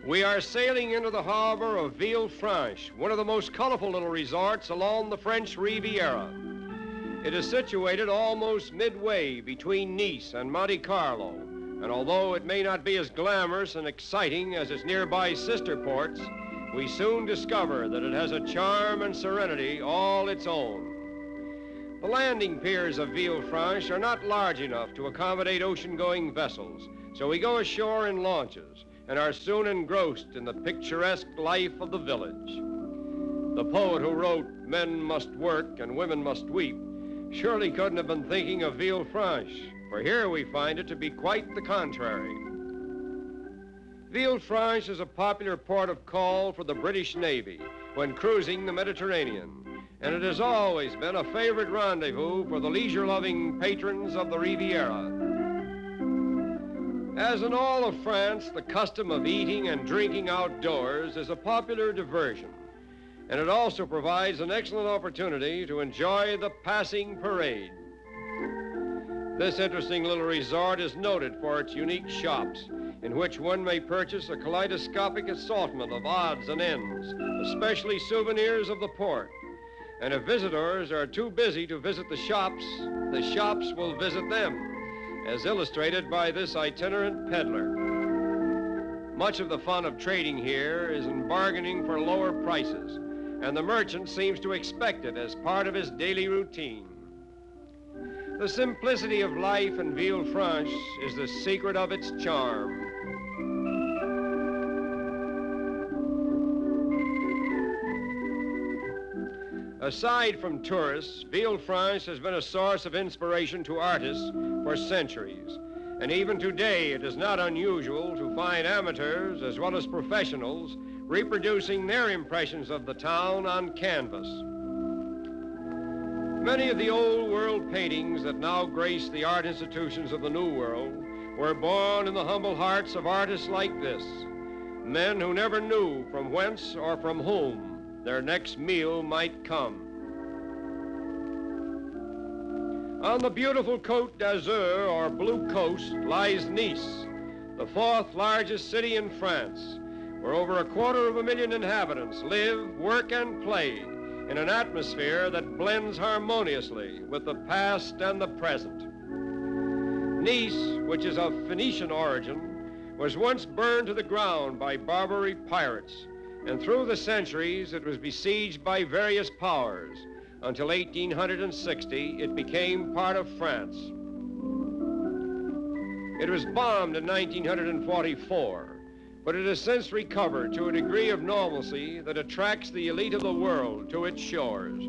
We are sailing into the harbor of Villefranche, one of the most colorful little resorts along the French Riviera. It is situated almost midway between Nice and Monte Carlo, and although it may not be as glamorous and exciting as its nearby sister ports, we soon discover that it has a charm and serenity all its own. The landing piers of Villefranche are not large enough to accommodate ocean-going vessels, so we go ashore in launches and are soon engrossed in the picturesque life of the village. The poet who wrote, "Men must work and women must weep," surely couldn't have been thinking of Villefranche, for here we find it to be quite the contrary. Villefranche is a popular port of call for the British Navy when cruising the Mediterranean, and it has always been a favorite rendezvous for the leisure-loving patrons of the Riviera. As in all of France, the custom of eating and drinking outdoors is a popular diversion, and it also provides an excellent opportunity to enjoy the passing parade. This interesting little resort is noted for its unique shops, in which one may purchase a kaleidoscopic assortment of odds and ends, especially souvenirs of the port. And if visitors are too busy to visit the shops will visit them, as illustrated by this itinerant peddler. Much of the fun of trading here is in bargaining for lower prices, and the merchant seems to expect it as part of his daily routine. The simplicity of life in Villefranche is the secret of its charm. Aside from tourists, Villefranche has been a source of inspiration to artists for centuries. And even today, it is not unusual to find amateurs as well as professionals reproducing their impressions of the town on canvas. Many of the old world paintings that now grace the art institutions of the New World were born in the humble hearts of artists like this, men who never knew from whence or from whom their next meal might come. On the beautiful Côte d'Azur, or Blue Coast, lies Nice, the fourth largest city in France, where over 250,000 inhabitants live, work, and play in an atmosphere that blends harmoniously with the past and the present. Nice, which is of Phoenician origin, was once burned to the ground by Barbary pirates, and through the centuries it was besieged by various powers. Until 1860, it became part of France. It was bombed in 1944, but it has since recovered to a degree of normalcy that attracts the elite of the world to its shores.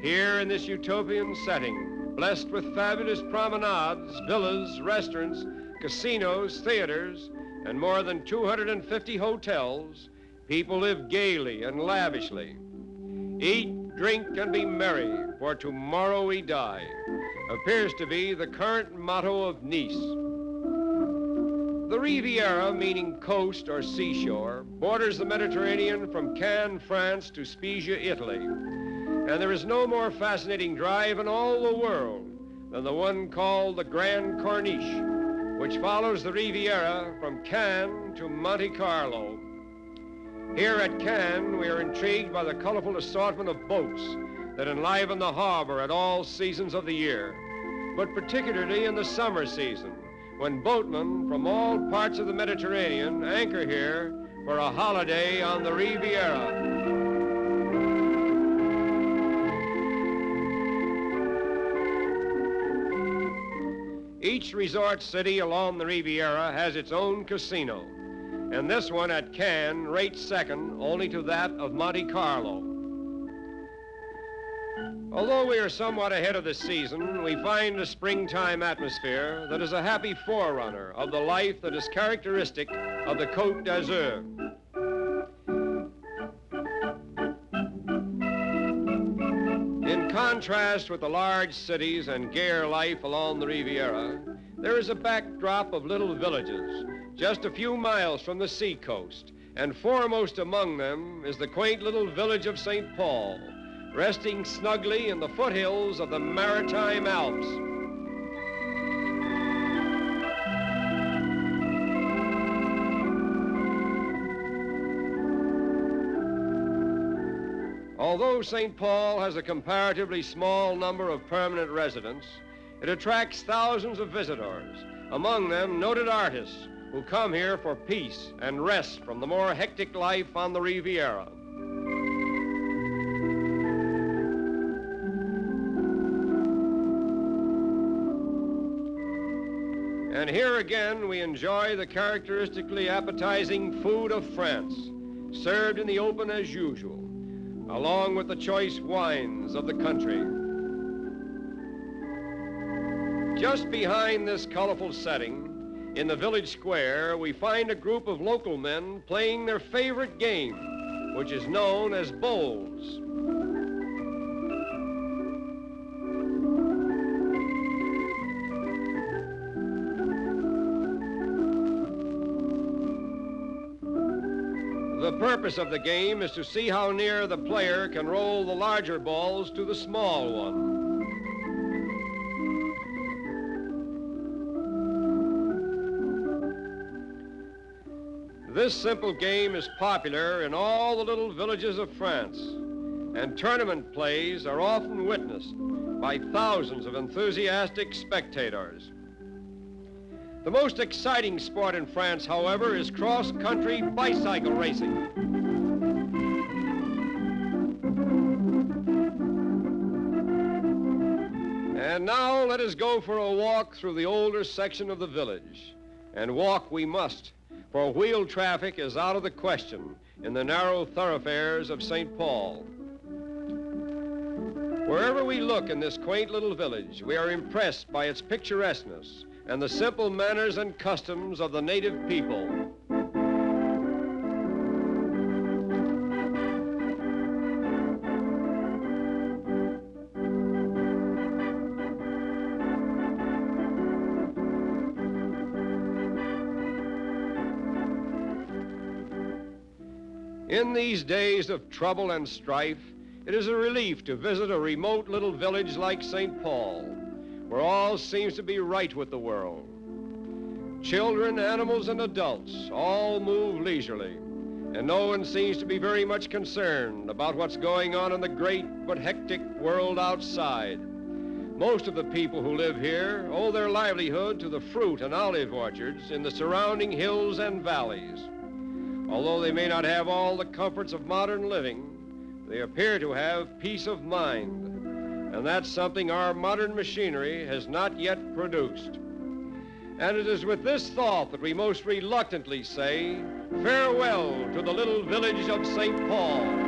Here in this utopian setting, blessed with fabulous promenades, villas, restaurants, casinos, theaters, and more than 250 hotels, people live gaily and lavishly. Eat, drink, and be merry, for tomorrow we die, appears to be the current motto of Nice. The Riviera, meaning coast or seashore, borders the Mediterranean from Cannes, France to Spezia, Italy. And there is no more fascinating drive in all the world than the one called the Grand Corniche, which follows the Riviera from Cannes to Monte Carlo. Here at Cannes, we are intrigued by the colorful assortment of boats that enliven the harbor at all seasons of the year, but particularly in the summer season, when boatmen from all parts of the Mediterranean anchor here for a holiday on the Riviera. Each resort city along the Riviera has its own casino, and this one at Cannes rates second only to that of Monte Carlo. Although we are somewhat ahead of the season, we find a springtime atmosphere that is a happy forerunner of the life that is characteristic of the Côte d'Azur. In contrast with the large cities and gayer life along the Riviera, there is a backdrop of little villages, just a few miles from the seacoast, and foremost among them is the quaint little village of St. Paul, resting snugly in the foothills of the Maritime Alps. Although St. Paul has a comparatively small number of permanent residents, it attracts thousands of visitors, among them noted artists who come here for peace and rest from the more hectic life on the Riviera. And here again, we enjoy the characteristically appetizing food of France, served in the open as usual, along with the choice wines of the country. Just behind this colorful setting, in the village square, we find a group of local men playing their favorite game, which is known as bowls. The purpose of the game is to see how near the player can roll the larger balls to the small one. This simple game is popular in all the little villages of France, and tournament plays are often witnessed by thousands of enthusiastic spectators. The most exciting sport in France, however, is cross-country bicycle racing. And now let us go for a walk through the older section of the village. And walk we must, for wheel traffic is out of the question in the narrow thoroughfares of St. Paul. Wherever we look in this quaint little village, we are impressed by its picturesqueness and the simple manners and customs of the native people. In these days of trouble and strife, it is a relief to visit a remote little village like St. Paul, where all seems to be right with the world. Children, animals, and adults all move leisurely, and no one seems to be very much concerned about what's going on in the great but hectic world outside. Most of the people who live here owe their livelihood to the fruit and olive orchards in the surrounding hills and valleys. Although they may not have all the comforts of modern living, they appear to have peace of mind. And that's something our modern machinery has not yet produced. And it is with this thought that we most reluctantly say farewell to the little village of St. Paul.